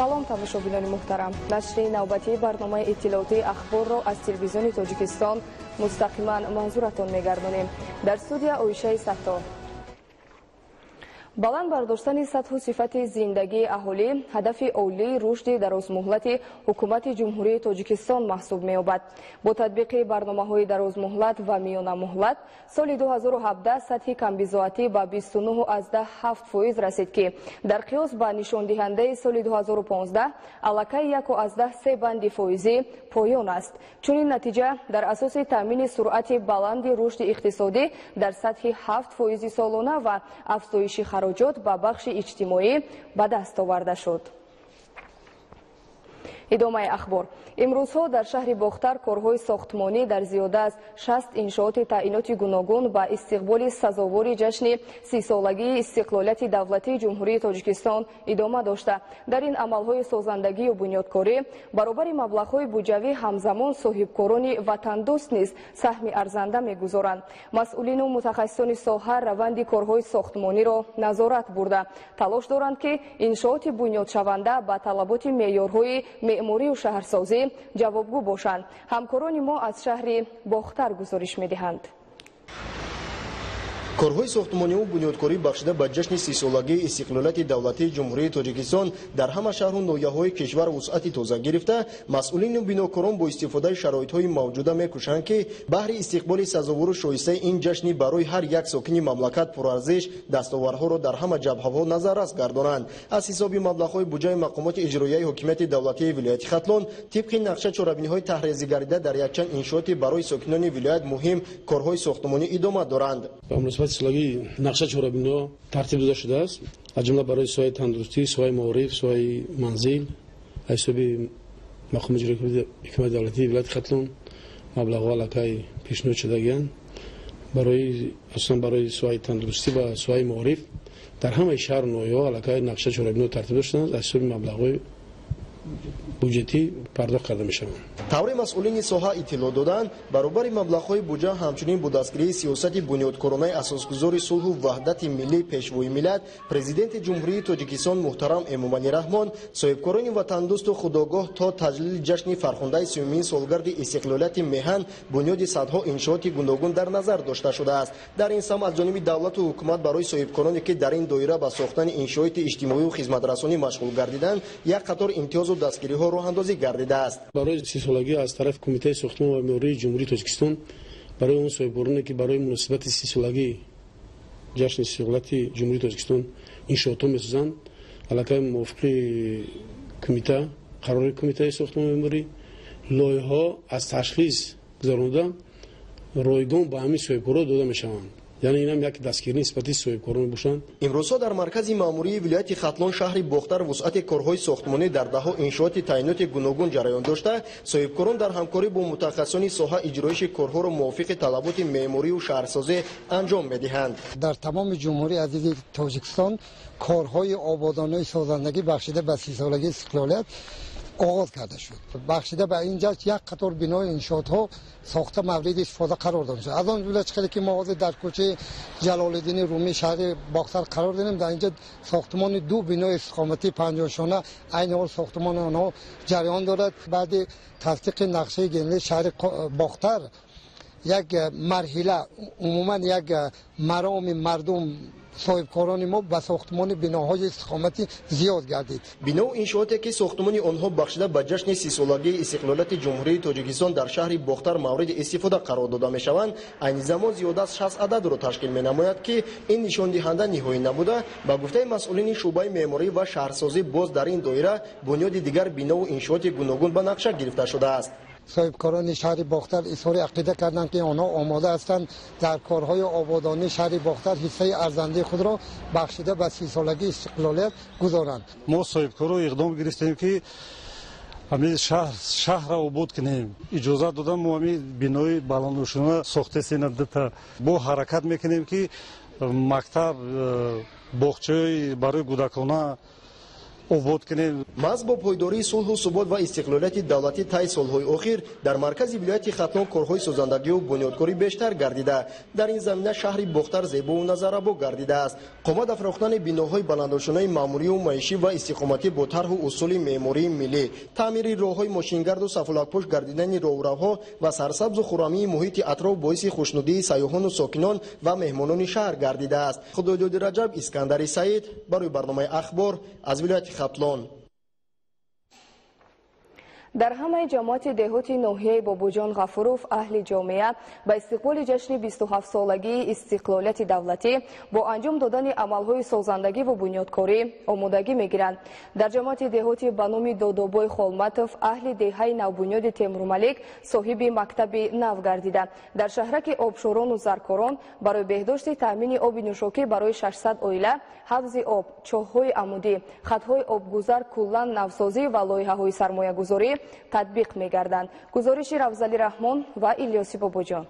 салом тамошобинони муҳтарам. Нашри навбатии барномаи иттилоотии ахборро аз телевизиони Тоҷикистон мустақиман манзуратон мегардонем. Дар студия Оишаи Сатто. баланд бардоштани сатҳу сифати зиндагии аҳолӣ ҳадафи олии рушди дарозмуҳлати ҳукумати ҷумҳурии Тоҷикистон маҳсуб меёбад. Бо татбиқи барномаҳои дарозмуҳлат ва миёнамуҳлат соли 2017 сатҳи камбизоатӣ ба 29,7% расид ки дар қиёс ба нишондиҳандаи соли 2015 аллакай 1,3 банди фоизӣ поён аст. Чунин натиҷа дар асоси таъмини суръати баланди рушди иқтисодӣ дар сатҳи 7% солона ва афзоиши хароҷот ба бахши иҷтимоӣ ба даст оварда шуд. идомаи ахбор. имрӯзҳо дар шаҳри Бохтар корҳои сохтмонӣ дар зиёда аз 60 иншооти таъиноти гуногун ба истиқболи сазовори ҷашни 30-солагии истиқлолияти давлатии ҷумҳурии Тоҷикистон идома дошта. дар ин амалҳои созандагию бунёдкорӣ баробари маблағҳои буҷавӣ ҳамзамон соҳибкорони ватандӯст низ саҳми арзанда мегузоранд. масъулину мутахассисони соҳа раванди корҳои сохтмониро назорат бурда талош доранд ки иншооти бунёдшаванда ба талаботи меъёрҳои меъморию шаҳрсозӣ ҷавобгӯ бошанд. ҳамкорони мо аз шаҳри Бохтар гузориш медиҳанд. корҳои сохтмониву бунёдкорӣ бахшида ба ҷашни 30-солагии истиқлолияти давлатии ҷумҳурии Тоҷикистон дар ҳама шаҳру ноҳияҳои кишвар вусъати тоза гирифта, масъулину бинокорон бо истифодаи шароитҳои мавҷуда мекӯшанд ки баҳри истиқболи сазовору шоистаи ин ҷашни барои ҳар як сокини мамлакат пурарзиш дастоварҳоро дар ҳама ҷабҳаҳо назаррас гардонанд. аз ҳисоби маблағҳои буҷаи мақомоти иҷроияи ҳокимияти давлатии вилояти Хатлон тибқи нақша чорабиниҳои таҳризигарида дар якчанд иншооти барои сокинони вилоят муҳим корҳои сохтмонӣ идома доранд. силаги нақша чорабиниҳо тартиб дода шудааст, аз ҷумла барои соҳаи тандурустӣ, соҳаи маориф, соҳаи манзил, аз ҳисоби мақоми иҷроии ҳукумати давлатии вилояти Хатлон маблағҳо аллакай пешниҳод шудагиянд. асосан барои соҳаи тандурустӣ ва соҳаи маориф дар ҳамаи шаҳру ноҳияҳо аллакай нақша чорабиниҳо тартиб дода шудааст, аз ҳисоби маблағҳои буҷетӣ пардохт карда мешаванд. тавре масъулини соҳа иттилоъ доданд, баробари маблағҳои буҷа ҳамчунин бо дастгирии сиёсати бунёдкоронаи асосгузори сулҳу ваҳдати миллии пешвои миллат президенти ҷумҳурии Тоҷикистон муҳтарам Эмомалӣ Раҳмон соҳибкорони ватандӯсту худогоҳ то таҷлили ҷашни фархундаи 30-мин солгарди истиқлолияти меҳан бунёди садҳо иншооти гуногун дар назар дошта шудааст. дар ин сам аз ҷониби давлату ҳукумат барои соҳибкороне ки дар ин доира ба сохтани иншооти иҷтимоиву хизматрасонӣ машғул гардиданд як қатор имтиёзу дастгириҳо роҳандозӣ гардидааст. барои 30-солагӣ аз тарафи кумитаи сохтмон ва меъмории ҷумҳурии Тоҷикистон барои он соҳибкороне ки барои муносибати 30-солагии ҷашни истиқлолияти ҷумҳурии Тоҷикистон иншоотҳо месозанд, аллакай мувофиқи кумита қарори кумитаи сохтмон ва меъморӣ лоиҳаҳо аз ташхис гузаронида ройгон ба ҳамин соҳибкорон дода мешаванд. яъне инам як дастгирӣ нисбати соҳибкорон бошанд. имрӯзҳо дар маркази маъмурии вилояти Хатлон шаҳри Бохтар вусъати корҳои сохтмонӣ дар даҳо иншооти таъиноти гуногун ҷараён дошта, соҳибкорон дар ҳамкорӣ бо мутахассисони соҳа иҷроиши корҳоро мувофиқи талаботи меъморию шаҳрсозӣ анҷом медиҳанд. дар тамоми ҷумҳурии азизи Тоҷикистон корҳои ободонаи созандагӣ бахшида ба 30-солагии истиқлолият оғоз карда шуд. бахшида ба ин ҷаст як қатор бинои иншоотҳо сохта мавриди истифода қарор дода шуд. аз он ҷумла чиқаде ки мо ҳозир дар кӯчаи ҷалолиддини Румӣ шаҳри Бохтар қарор дорем, дар инҷа сохтмони ду бинои истиқоматии 50 шона айни ҳол сохтмони онҳо ҷараён дорад. баъди тасдиқи нақшаи генерали шаҳри Бохтар як марҳила умуман як мароми мардум соҳибкорони мо ба сохтмони биноҳои истиқоматӣ зиёд гардид. биноу иншооте ки сохтмони онҳо бахшида ба ҷашни 30-солагии истиқлолияти ҷумҳурии Тоҷикистон дар шаҳри Бохтар мавриди истифода қарор дода мешаванд, айни замон зиёда аз 60 ададро ташкил менамояд ки ин нишондиҳанда ниҳоӣ набуда. ба гуфтаи масъулини шуъбаи меъморӣ ва шаҳрсозӣ боз дар ин доира бунёди дигар биноу иншооти гуногун ба нақша гирифта шудааст. соҳибкорони шаҳри Бохтар изҳори ақида карданд ки онҳо омода ҳастанд дар корҳои ободонии шаҳри Бохтар ҳиссаи арзандаи худро бахшида ба 30-солагии истиқлолият гузоранд. мо соҳибкоро иқдом гирифтем ки ҳамин шаҳрро обод кунем. иҷозат додам мо ҳамин бинои баландушона сохта сенадата бо ҳаракат мекунем ки мактаб бохчаҳои барои кӯдакона обод кунем. маҳз бо пойдории сулҳу субот ва истиқлолияти давлатӣ таи солҳои охир дар маркази вилояти хатлон корҳои созандагию бунёдкорӣ бештар гардида, дар ин замина шаҳри бохтар зебову назарабо гардидааст. қомат афрохтани биноҳои баландошунаи маъмурию маишӣ ва истиқоматӣ бо тарҳу усули меъмории миллӣ, таъмири роҳҳои мошингарду сафулакпош гардидани роҳравҳо ва сарсабзу хуррамии муҳити атроф боиси хушнудии сайёҳону сокинон ва меҳмонони шаҳр гардидааст. худоёди раҷаб, искандари саид барои барномаи ахбор аз вилояти хатлон. дар ҳамаи ҷамоати деҳоти ноҳияи бобуҷон ғафуров аҳли ҷомеа ба истиқболи ҷашни 27-солагии истиқлолияти давлатӣ бо анҷом додани амалҳои созандагӣ ва бунёдкорӣ омодагӣ мегиранд. дар ҷамоати деҳоти ба номи Додобой Холматов аҳли деҳаи навбунёди Темурмалик соҳиби мактаби нав гардида дар шаҳраки обшорону заркорон барои беҳдошти таъмини оби нӯшокӣ барои 600 оила, ҳафзи об, чоҳҳои амудӣ, хатҳои обгузар, куллан навсозӣ ва лоиҳаҳои сармоягузорӣ татбиқ мегарданд. гузориши Равзали Раҳмон ва Илёси Бобоҷон.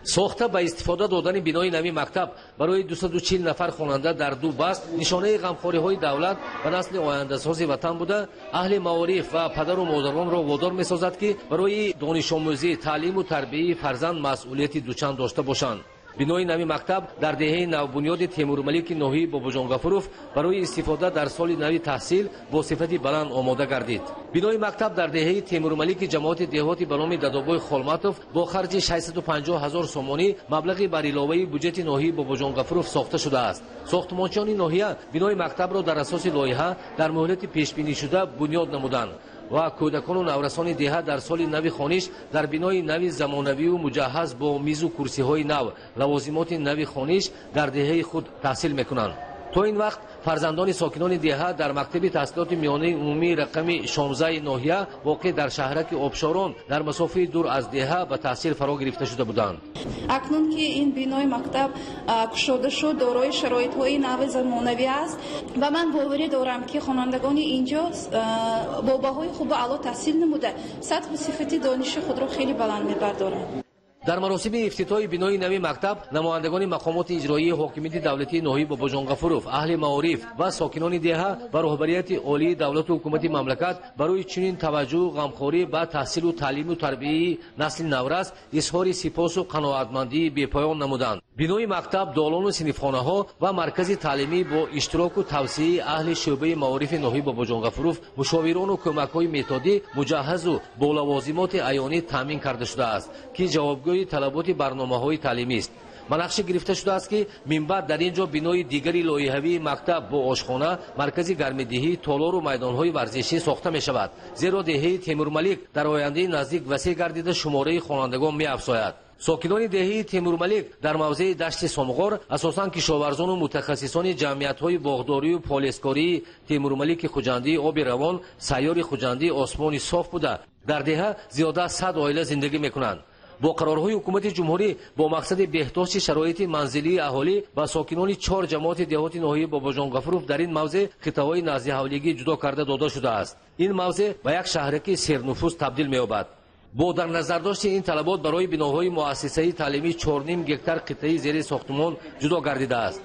сохта ба истифода додани бинои нави мактаб барои 240 нафар хонанда дар ду баст нишонаи ғамхориҳои давлат ба насли ояндасози ватан буда, аҳли маориф ва падару модаронро водор месозад ки барои донишомӯзӣ, таълиму тарбияи фарзанд масъулияти дучанд дошта бошанд. бинои нави мактаб дар деҳаи навбунёди Темурмалики ноҳияи Бобоҷон Ғафуров барои истифода дар соли нави таҳсил бо сифати баланд омода гардид. бинои мактаб дар деҳаи Темурмалики ҷамоати деҳоти ба номи Додобой Холматов бо харҷи 650 000 сомонӣ маблағи бар иловаи буҷети ноҳияи Бобоҷон Ғафуров сохта шудааст. сохтмончиёни ноҳия бинои мактабро дар асоси лоиҳа дар муҳлати пешбинишуда бунёд намуданд ва кӯдакону наврасони деҳа дар соли нави хониш дар бинои нави замонавию муҷаҳҳаз бо мизу курсиҳои нав, лавозимоти нави хониш дар деҳаи худ таҳсил мекунанд. то ин вақт фарзандони сокинони деҳа дар мактаби таҳсилоти миёнаи умумии рақами 16 ноҳия воқеъ дар шаҳраки обшорон дар масофаи дур аз деҳа ба таҳсил фаро гирифта шуда буданд. акнун ки ин бинои мактаб кушода шуд, дорои шароитҳои нави замонавӣ аст ва ман боварӣ дорам ки хонандагони инҷо бо баҳои хубу аъло таҳсил намуда сатҳу сифати дониши худро хеле баланд мебардоранд. дар маросими ифтитоҳи бинои нави мактаб намояндагони мақомоти иҷроии ҳокимияти давлатии ноҳияи Бобоҷон Ғафуров, аҳли маориф ва сокинони деҳа ва роҳбарияти олии давлату ҳукумати мамлакат барои чунин таваҷҷӯҳ, ғамхорӣ ба таҳсилу таълиму тарбияи насли наврас изҳори сипосу қаноатмандии бепоён намуданд. бинои мактаб, долону синфхонаҳо ва маркази таълимӣ бо иштироку тавсеяи аҳли шӯъбаи маорифи ноҳияи Бобоҷон Ғафуров мушовирону кӯмакҳои методӣ муҷаҳҳазу бо лавозимоти аёнӣ таъмин карда шудааст ки ҷавобгӯи талаботи барномаҳои таълимист. манақша гирифта шудааст ки минбаъд дар ин ҷо бинои дигари лоиҳавии мактаб бо ошхона, маркази гармидиҳӣ, толору майдонҳои варзишӣ сохта мешавад, зеро деҳаи Темурмалик дар ояндаи наздик васеъ гардида шумораи хонандагон меафзояд. сокинони деҳаи Темурмалик дар мавзеи дашти Сомғор асосан кишоварзону мутахассисони ҷамъиятҳои боғдорию полискории Темурмалики Хуҷандии оби равон, сайёри Хуҷандии осмони соф буда дар деҳа зиёда 100 оила зиндагӣ мекунанд. бо қарорҳои ҳукумати ҷумҳурӣ бо мақсади беҳдошти шароити манзилии аҳолӣ ба сокинони 4 ҷамоати деҳоти ноҳияи Бобоҷон Ғафуров дар ин мавзеъ хитаҳои назdiҳавлигӣ ҷудо карда дода шудааст. ин мавзеъ ба як шаҳраки сернуфуз табдил меёбад. бо дар назардошти ин талабот барои биноҳои муассисаи таълимӣ 4.5 гектар қитъаи зери сохтмон ҷудо гардидааст.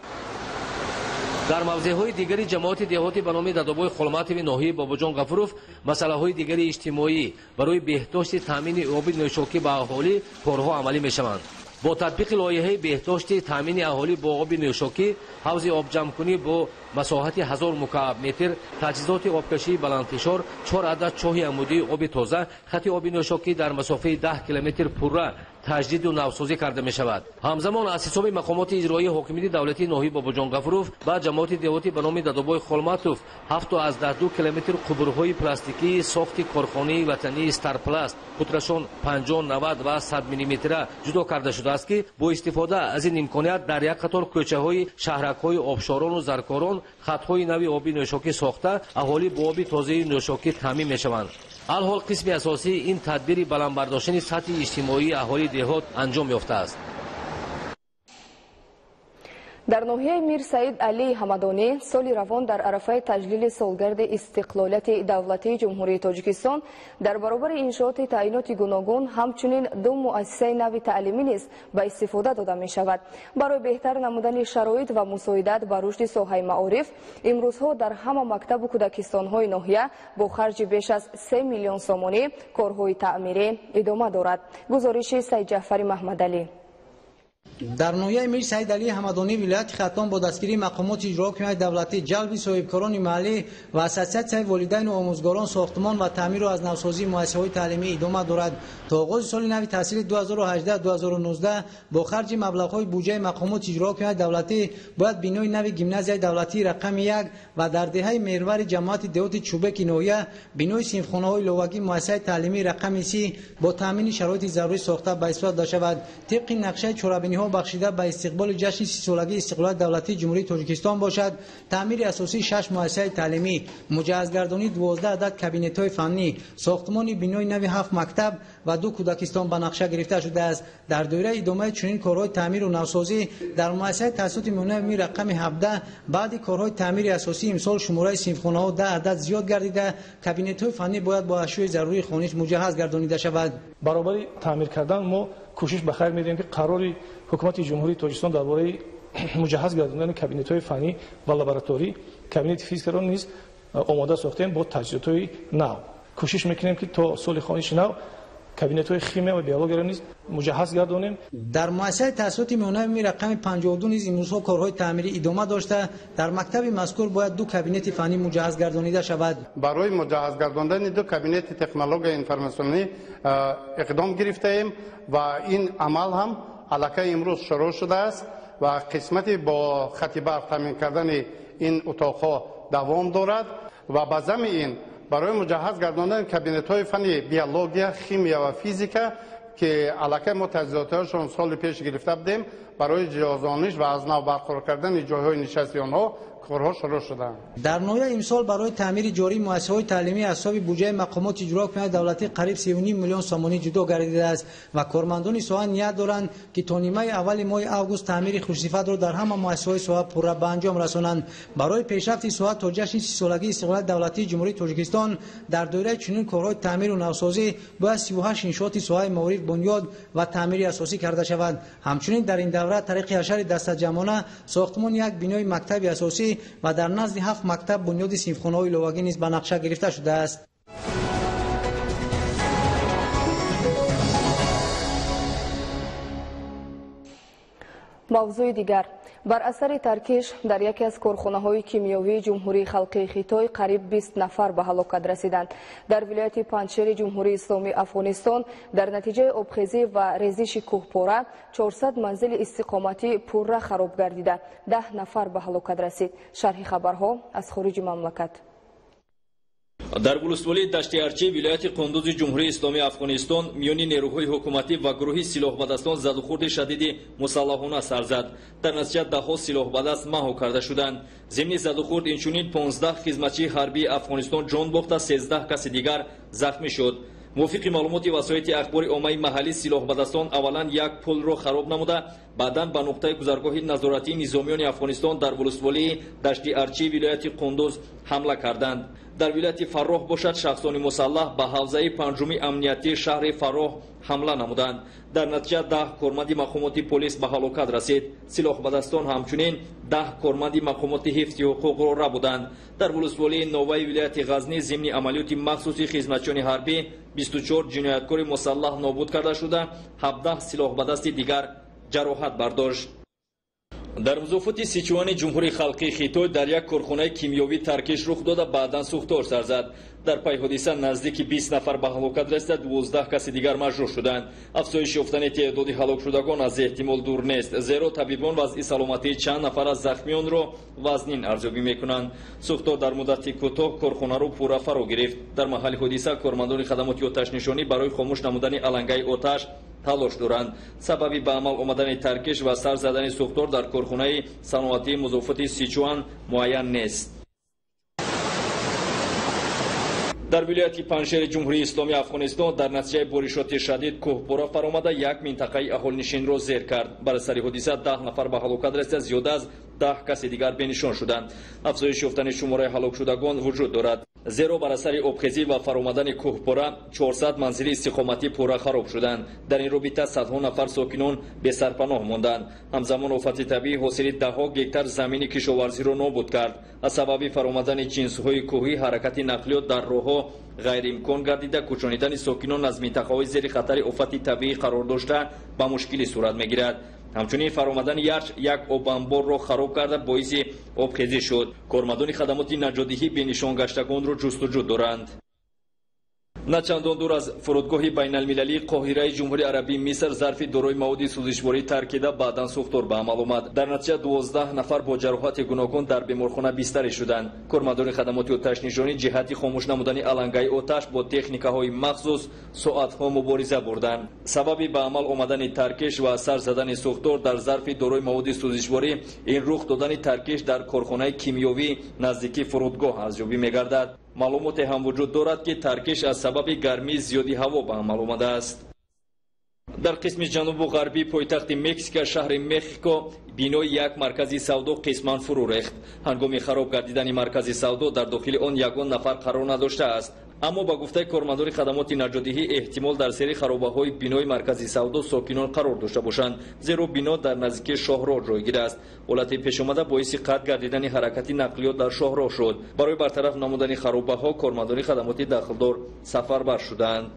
дар мавзеъҳои дигари ҷамоати деҳоти ба номи Додобой Холматови ноҳияи Бобоҷон Ғафуров масъалаҳои дигари иҷтимоӣ барои беҳдошти таъмини оби нӯшокӣ ба аҳолӣ корҳо амалӣ мешаванд. бо татбиқи лоиҳаи беҳдошти таъмини аҳолӣ бо оби нӯшокӣ, ҳавзи обҷамъкунӣ бо масоҳати 1000 мукааб метр, таҷҳизоти обкашии баландфишор, 4 адад чоҳи амудии оби тоза, хати оби нӯшокӣ дар масофаи 10 километр пурра таҷдиду навсозӣ карда мешавад. ҳамзамон аз ҳисоби мақомоти иҷроии ҳокимияти давлатии ноҳияи Бобоҷон Ғафуров ба ҷамоати деҳотӣ ба номи Додобой Холматов 7.2 километр қубурҳои пластикии сохти корхонаи ватании Старпласт қутрашон 50, 90 ва 100 мм ҷудо карда шудааст ки бо истифода аз ин имконият дар як қатор кӯчаҳои шаҳракҳои обшорону заркорон хатҳои нави оби нӯшокӣ сохта аҳолӣ бо оби тозаи нӯшокӣ таъмин мешаванд. алҳол қисми асосии ин тадбири баландбардоштани сатҳи иҷтимоии аҳолии деҳот анҷом ёфтааст. дар ноҳияи Мир Саид Али Ҳамадонӣ соли равон дар арафаи таҷлили солгарди истиқлолияти давлатии ҷумҳурии Тоҷикистон дар баробари иншооти таъиноти гуногун ҳамчунин ду муассисаи нави таълимӣ низ ба истифода дода мешавад. Барои беҳтар намудани шароит ва мусоидат ба рушди соҳаи маориф имрӯзҳо дар ҳама мактабу кӯдакистонҳои ноҳия бо харҷи беш аз 3 миллион сомонӣ корҳои таъмирӣ идома дорад. гузориши Саидҷаъфари Маҳмадалӣ. дар ноҳияи Мир Саид Али Ҳамадонӣ вилояти Хаттон бо дастгирии мақомоти иҷроҳокунандаи давлатӣ, ҷалби соҳибкорони маҳаллӣ ва ассотсиатсияи волидайну омӯзгорон сохтмон ва таъмиру аз навсозии муассисаҳои таълимӣ идома дорад. то оғози соли нави таҳсили 2018-2019 бо харҷи маблағҳои буҷаи мақомоти иҷроҳокунандаи давлатӣ бояд бинои нави гимназияи давлатии рақами 1 ва дар деҳаи меҳрвари ҷамоати деҳоти Чӯбеки ноҳия бинои синфхонаҳои иловагии муассисаи таълимии рақами 30 бо таъмини шароити зарурӣ сохта ба истифода дода шавад. тибқи нақшаи чорабиниҳо бахшида ба истиқболи ҷашни 30-солагии истиқлолияти давлатии ҷумҳурии Тоҷикистон бошад. таъмири асосии 6 муассисаи таълимӣ, муҷаҳҳазгардонии 12 адад кабинетҳои фаннӣ, сохтмони бинои нави 7 мактаб ва 2 кӯдакистон ба нақша гирифта шудааст. дар доираи идомаи чунин корҳои таъмиру навсозӣ дар муассисаи таҳсилоти миёнави рақами 17 баъди корҳои таъмири асосӣ имсол шумораи синфхонаҳо 10 адад зиёд гардида, кабинетҳои фаннӣ бояд бо ашёи зарурии хониш муҷаҳҳаз гардонида шавад. баробари таъмир кардан мо кӯшиш ба хайр медиҳем ки қарори ҳукумати ҷумҳурии Тоҷикистон дар бораи муҷаҳҳаз гардондани кабинетҳои фанӣ ва лабораторӣ, кабинети физикаро низ омода сохтем бо таҷҳизотҳои нав. кӯшиш мекунем ки то соли хониши нав кабинетҳои химия ва биологияро низ муҷаҳҳаз гардонем. дар муассисаи таҳсилоти миёнави рақами 52 низ имрӯзҳо корҳои таъмирӣ идома дошта, дар мактаби мазкур бояд 2 кабинети фанӣ муҷаҳҳаз гардонида шавад. барои муҷаҳҳаз гардондани 2 кабинети технологияи информатсионӣ иқдом гирифтаем ва ин амал ҳам аллакай имрӯз шурӯъ шудааст ва қисмати бо хати барқ таъмин кардани ин утоқҳо давом дорад ва ба зами ин барои муҷаҳҳаз гардондани кабинетҳои фани биология, химия ва физика ки аллакай мо таҷҳизотҳояшон соли пеш гирифта будем, барои ҷозониш ва аз нав барқарор кардани ҷойҳои нишасти онҳо корҳо шурӯъ шуданд. дар ноҳия имсол барои таъмири ҷории муассисаҳои таълимӣ аз ҳисоби буҷаи мақомоти иҷроҳокунандаи давлатӣ қариб 3.5 миллион сомонӣ ҷудо гардидааст ва кормандони соҳа ният доранд ки то нимаи аввали моҳи август таъмири хушсифатро дар ҳама муассисаҳои соҳа пурра ба анҷом расонанд. барои пешрафти соҳа то ҷашни 30-солагии истиқлолияти давлатии ҷумҳурии Тоҷикистон дар доираи чунин корҳои таъмиру навсозӣ бояд 38 иншооти соҳаи маориф бунёд ва таъмири асосӣ карда шавад. ҳамчунин дар ин давра тариқи ҳашари дастаҷамона сохтмони як бинои мактаби асосӣ ва дар назди 7 мактаб бунёди синфхонаҳои иловагӣ низ ба нақша гирифта шудааст. мавзӯи дигар: бар асари таркиш дар яке аз корхонаҳои кимиёвии ҷумҳурии халқии Хитой қариб 20 нафар ба ҳалокат расиданд. дар вилояти Панҷшери ҷумҳурии Исломии Афғонистон дар натиҷаи обхезӣ ва резиши кӯҳпора 400 манзили истиқоматӣ пурра хароб гардида 10 нафар ба ҳалокат расид. шарҳи хабарҳо аз хориҷи мамлакат. дар вулусволии дашти арчи вилояти Қундузи ҷумҳурии Исломии Афғонистон миёни нерӯҳои ҳукуматӣ ва гурӯҳи силоҳбадастон задухурди шадиди мусаллаҳона сар зад. дар натиҷа даҳҳо силоҳбадаст маҳв карда шуданд. зимни задухурд инчунин 15 хизматчии ҳарбии Афғонистон ҷон бохта 13 каси дигар захмӣ шуд. мувофиқи маълумоти васоити ахбори оммаи маҳаллӣ силоҳбадастон аввалан як пулро хароб намуда, баъдан ба нуқтаи гузаргоҳи назоратии низомиёни Афғонистон дар вулусволии дашти арчи вилояти Қундуз ҳамла карданд. дар вилояти Фарроҳ бошад шахсони мусаллаҳ ба ҳавзаи панҷуми амниятии шаҳри Фарроҳ ҳамла намуданд. дар натиҷа 10 корманди мақомоти полис ба ҳалокат расид. силоҳбадастон ҳамчунин 10 корманди мақомоти ҳифзи ҳуқуқро рабуданд. дар вулусволии Новаи вилояти Ғазнӣ зимни амалиёти махсуси хизматчиёни ҳарбӣ 24 ҷинояткори мусаллаҳ нобуд карда шуда, 17 силоҳбадасти дигар ҷароҳат бардошт. дар музофоти Сичуани ҷумҳурии халқии Хитой дар як корхонаи кимиёвӣ таркиш рух дода, баъдан сӯхтор сар зад. дар пай ҳодиса наздики 20 нафар ба ҳалокат расида, 12 каси дигар маҷрӯҳ шуданд. афзоиши ёфтани теъдоди ҳалокшудагон аз эҳтимол дур нест, зеро табибон вазъи саломатии чанд нафар аз захмиёнро вазнин арзёбӣ мекунанд. сӯхтор дар муддати кӯтоҳ корхонаро пурра фаро гирифт. дар маҳалли ҳодиса кормандони хадамоти оташнишонӣ барои хомӯш намудани алангаи оташ талош доранд. сабаби ба амал омадани таркиш ва сар задани сӯхтор дар корхонаи саноатии музофоти Сичуан муайян нест. дар вилояти панжшер ҷумҳурии исломии афғонистон дар натиҷаи боришоти шадид кӯҳбора фаромада як минтақаи аҳолинишинро зер кард. Бар асари ҳодиса 10 нафар ба ҳалокат расида, зиёда аз 10 каси дигар бенишон шуданд. афзоиш ёфтани шумораи ҳалокшудагон вуҷуд дорад, зеро бар асари обхезӣ ва фаромадани кӯҳбора 400 манзили истиқоматӣ пурра хароб шуданд. дар ин робита садҳо нафар сокинон бесарпаноҳ монданд. ҳамзамон офати табиӣ ҳосили даҳҳо гектар замини кишоварзиро нобуд кард. аз сабаби фаромадани ҷинсҳои кӯҳӣ ҳаракати нақлиёт дар роҳҳо ғайриимкон гардида, кӯчонидани сокинон аз минтақаҳои зери хатари офати табиӣ қарор дошта ба мушкилӣ сурат мегирад. ҳамчунин фаромадани ярч як обанборро хароб карда боиси обхезӣ шуд. кормандони хадамоти наҷотдиҳӣ бенишонгаштагонро ҷустуҷӯ доранд. на чандон дур аз фурудгоҳи байналмилалии қоҳираи ҷумҳурии арабии миср зарфи дорои маводи сӯзишворӣ таркида баъдан сӯхтор ба амал омад. дар натиҷа 12 нафар бо ҷароҳати гуногун дар беморхона бистарӣ шуданд. кормандони хадамоти оташнишонӣ ҷиҳати хомӯш намудани алангаи оташ бо техникаҳои махсус соатҳо мубориза бурданд. сабаби ба амал омадани таркиш ва сар задани сӯхтор дар зарфи дорои маводи сӯзишворӣ ин рух додани таркиш дар корхонаи кимиёвӣ наздики фурудгоҳ арзёбӣ мегардад. маълумоте ҳам вуҷуд дорад ки таркиш аз сабаби гармии зиёди ҳаво ба амал омадааст. дар қисми ҷанубу ғарбии пойтахти мексика шаҳри мехико бинои як маркази савдо қисман фурӯ рехт. ҳангоми хароб гардидани маркази савдо дар дохили он ягон нафар қарор надоштааст. аммо ба гуфтаи кормандони хадамоти наҷотдиҳӣ эҳтимол дар сери харобаҳои бинои маркази савдо сокинон қарор дошта бошанд, зеро бино дар наздикии шоҳроҳ ҷойгир аст. ҳолати пешомада боиси қатъ гардидани ҳаракати нақлиёт дар шоҳроҳ шуд. барои бартараф намудани харобаҳо кормандони хадамоти дахлдор сафарбар шуданд.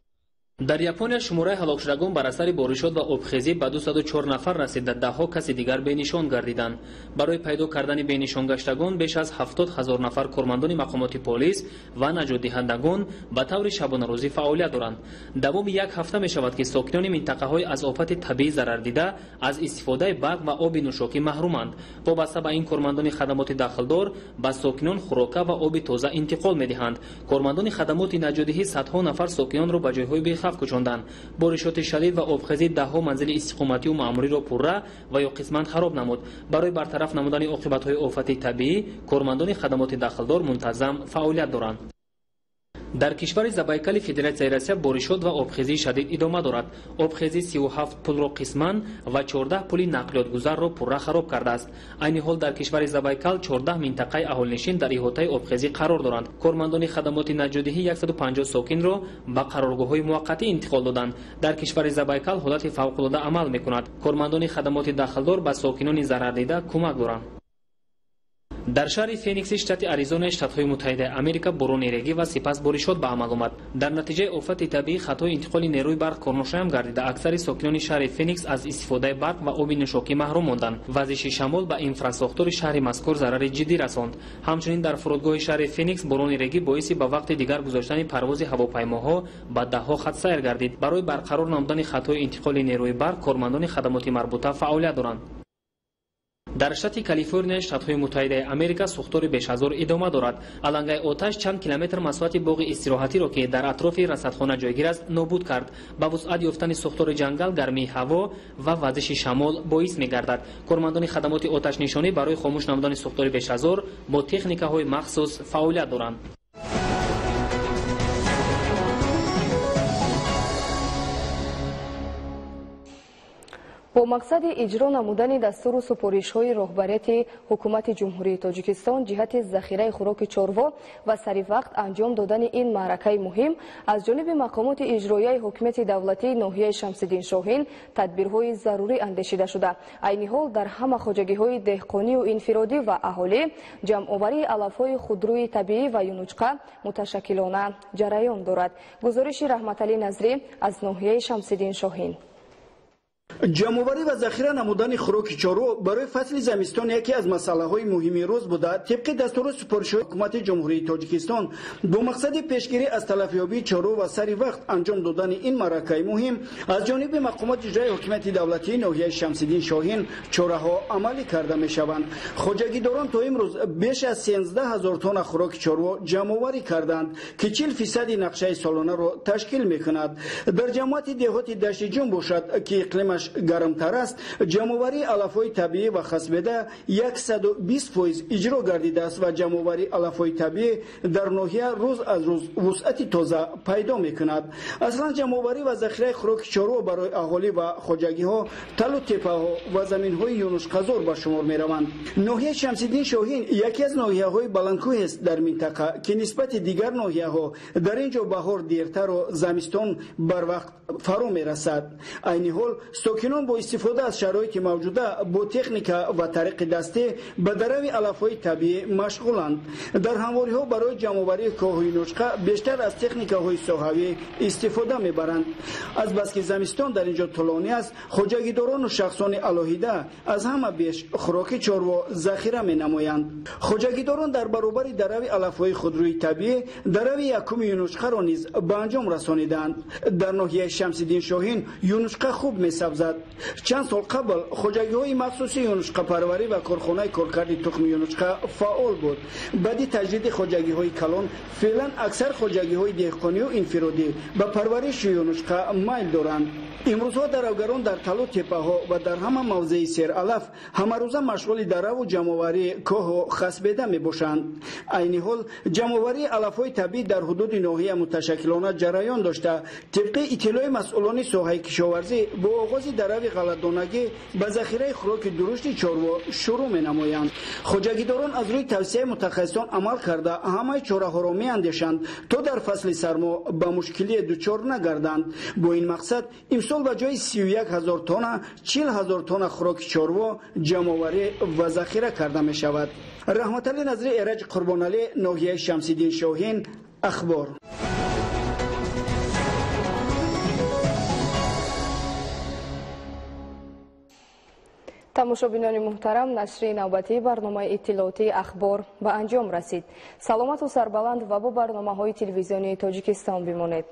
дар япония шумораи ҳалокшудагон бар асари боришот ва обхезӣ ба 204 нафар расида, даҳҳо каси дигар бенишон гардиданд. барои пайдо кардани бенишонгаштагон беш аз 70 000 нафар кормандони мақомоти полис ва наҷотдиҳандагон ба таври шабонарӯзӣ фаъолият доранд. давоми як ҳафта мешавад ки сокинони минтақаҳои аз офати табиӣ зарардида аз истифодаи барқ ва оби нӯшокӣ маҳруманд. вобаста ба ин кормандони хадамоти дахлдор ба сокинон хӯрока ва оби тоза интиқол медиҳанд. кормандони хадамоти наҷотдиҳӣ садҳо нафар сокинонро ба ҷойҳои бехавф кушонданд. боришоти шадид ва обхезӣ даҳҳо манзили истиқоматию маъмуриро пурра ва ё қисман хароб намуд. барои бартараф намудани оқибатҳои офати табиӣ кормандони хадамоти дахлдор мунтазам фаъолият доранд. дар кишвари забайкали федератсияи Россия боришот ва обхезии шадид идома дорад. обхезӣ 37 пулро қисман ва 14 пули нақлиётгузарро пурра хароб кардааст. айни ҳол дар кишвари Забайкал 14 минтақаи аҳолинишин дар иҳотаи обхезӣ қарор доранд. кормандони хадамоти наҷотдиҳӣ 150 сокинро ба қароргоҳҳои муваққатӣ интиқол доданд. дар кишвари Забайкал ҳолати фавқулода амал мекунад. кормандони хадамоти дахлдор ба сокинони зарардида кӯмак доранд. дар шаҳри феникси штати аризона штатҳои муттаҳидаи америка борони регӣ ва сипас боришот ба амал омад. дар натиҷаи офати табиӣ хатои интиқоли нерӯи барқ корношоям гардида аксари сокинони шаҳри феникс аз истифодаи барқ ва оби нӯшокӣ маҳрум монданд. вазиши шамол ба инфраструктури шаҳри мазкур зарари ҷиддӣ расонд. ҳамчунин дар фурудгоҳи шаҳри феникс борони регӣ боиси ба вақти дигар гузоштани парвози ҳавопаймоҳо ба даҳҳо хат сайр гардид. барои барқарор намудани хатои интиқоли нерӯи барқ кормандони хадамоти марбута фаъолият доранд. дар штати Калифорния штатҳои муттаҳидаи Америка сӯхтори бешазор идома дорад. алангаи оташ чанд километр масоҳати боғи истироҳатиро ки дар атрофи расадхона ҷойгир аст нобуд кард. ба вусъат ёфтани сӯхтори ҷангал гармии ҳаво ва вазиши шамол боис мегардад. кормандони хадамоти оташнишонӣ барои хомӯш намудани сӯхтори бешазор бо техникаҳои махсус фаъолият доранд. бо мақсади иҷро намудани дастуру супоришҳои роҳбарияти ҳукумати ҷумҳурии тоҷикистон ҷиҳати захираи хӯроки чорво ва саривақт анҷом додани ин маъракаи муҳим аз ҷониби мақомоти иҷроияи ҳокимияти давлатии ноҳияи Шамсиддин Шоҳин тадбирҳои зарурӣ андешида шуда. айни ҳол дар ҳама хоҷагиҳои деҳқонию инфиродӣ ва аҳолӣ ҷамъоварии алафҳои худрӯи табиӣ ва юнучқа муташаккилона ҷараён дорад. гузориши Раҳматалӣ Назрӣ аз ноҳияи Шамсиддин Шоҳин. ҷамъоварӣ ва захира намудани хӯроки чорво барои фасли зимистон яке аз масъалаҳои муҳими рӯз буда, тибқи дастуру супоришҳои ҳукумати ҷумҳурии тоҷикистон бо мақсади пешгирӣ аз талафёбии чорво ва сари вақт анҷом додани ин маъракаи муҳим аз ҷониби мақомоти иҷроии ҳокимияти давлатии ноҳияи Шамсиддин Шоҳин чораҳо амалӣ карда мешаванд. хоҷагидорон то имрӯз беш аз 13 000 тонна хӯроки чорво ҷамъоварӣ карданд ки 40% нақшаи солонаро ташкил мекунад. дар ҷамъияти деҳоти дашти ҷум бошад ки иқлимаш ҳавояш гармтар аст, ҷамъоварии алафҳои табиӣ ва хасбеда 120% иҷро гардидааст ва ҷамъоварии алафҳои табиӣ дар ноҳия рӯз аз рӯз вусъати тоза пайдо мекунад. аслан ҷамъоварӣ ва захираи хӯроки чорво барои аҳолӣ ва хоҷагиҳо талу теппаҳо ва заминҳои юнушқазор ба шумор мераванд. ноҳияи Шамсиддин Шоҳин яке аз ноҳияҳои баландкӯҳест дар минтақа ки нисбати дигар ноҳияҳо дар ин ҷо баҳор дертару замистон барвақт фаро мерасад. айни ҳол сокинон бо истифода аз шароити мавҷуда бо техника ва тариқи дастӣ ба дарави алафҳои табиӣ машғуланд. дар ҳамвориҳо барои ҷамъоварии коҳҳои нӯшқа бештар аз техникаҳои соҳавӣ истифода мебаранд. азбаски замистон дар ин ҷо тӯлонӣ аст, хоҷагидорону шахсони алоҳида аз ҳама беш хӯроки чорво захира менамоянд. хоҷагидорон дар баробари дарави алафҳои худрӯи табиӣ дарави якуми юнушқаро низ ба анҷом расонидаанд. дар ноҳияи Шамсиддин Шоҳин юнушқа хуб месабзад. чанд сол қабл хоҷагиҳои махсуси юнушқапарварӣ ва корхонаи коркарди тухми юнушқа фаъол буд. баъди таҷдиди хоҷагиҳои калон феълан аксар хоҷагиҳои деҳқонию инфиродӣ ба парвариши юнушқа майл доранд. имрӯзҳо даравгарон дар талу теппаҳо ва дар ҳама мавзеи сералаф ҳамарӯза машғули дараву ҷамъоварии коҳу хасбеда мебошанд. айни ҳол ҷамъоварии алафҳои табиӣ дар ҳудуди ноҳия муташаккилона ҷараён дошта, тибқи иттилои масъулони соҳаи кишоварзӣ бо оғози дарави ғалатдонагӣ ба захираи хӯроки дурушти чорво шурӯъ менамоянд. хоҷагидорон аз рӯи тавсияи мутахассисон амал карда ҳамаи чораҳоро меандешанд, то дар фасли сармо ба мушкилие дучор нагарданд. бо ин мақсад имсол ба ҷои 31 000 тонна 40 000 тонна хӯроки чорво ҷамъоварӣ ва захира карда мешавад. раҳматалӣ Назри, Эраҷ Қурбоналӣ, ноҳияи Шамсиддин Шоҳин, ахбор. тамошобинони муҳтарам, нашри навбатии барномаи иттилоотии ахбор ба анҷом расид. саломату сарбаланд ва бо барномаҳои телевизионии Тоҷикистон бимонед.